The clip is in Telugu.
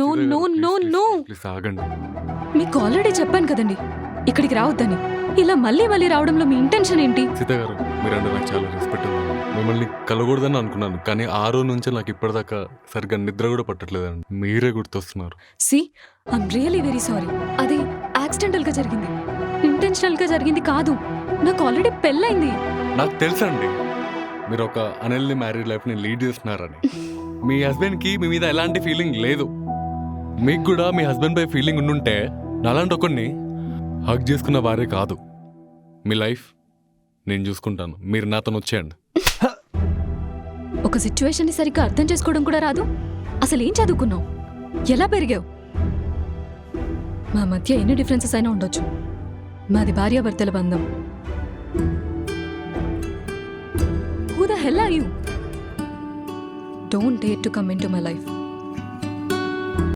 No no no no. Please ఆగండి. మీకు ఆల్రెడీ చెప్పాను కదండి ఇక్కడికి రావద్దని. ఇలా మళ్ళీ మళ్ళీ రావడంలో మీ ఇంటెన్షన్ ఏంటి? సీత గారు మీరంటే నాకు చాలా రెస్పెక్ట్ ఉంది. మిమ్మల్ని కలగూడదని అనుకున్నాను, కానీ ఆ రోజు నుంచి నాకు ఇప్పటిదాకా సరిగ్గా నిద్ర కూడా పట్టట్లేదండి. మీరే గుర్తొస్తున్నారు. See I'm really very sorry. అది యాక్సిడెంటల్ గా జరిగింది, ఇంటెన్షనల్ గా జరిగింది కాదు. నాకు ఆల్రెడీ పెళ్ళైంది. నాకు తెలుసండి మీరు ఒక అన్హెల్దీ మ్యారీడ్ లైఫ్ని లీడ్ చేస్తున్నారని. మీ హస్బెండ్కి మీ మీద ఎలాంటి ఫీలింగ్ లేదు. మీకు కూడా మీ హస్బెండ్ పై ఫీలింగ్ ఉండుంటే నాలాంటి ఒకరిని హక్ చేసుకున్న వారే కాదు. మీ లైఫ్ నేను చూసుకుంటాను, మీరు నాతో వచ్చేయండి. ఒక సిచ్యువేషన్ని సరిగ్గా అర్థం చేసుకోవడం కూడా రాదు. అసలు ఏం చదువుకున్నావు? ఎలా పెరిగావు? మా మధ్య ఎన్ని డిఫరెన్సెస్ అయినా ఉండొచ్చు, మాది భార్యాభర్తల బంధం. Who the hell are you? Don't dare to come into my life.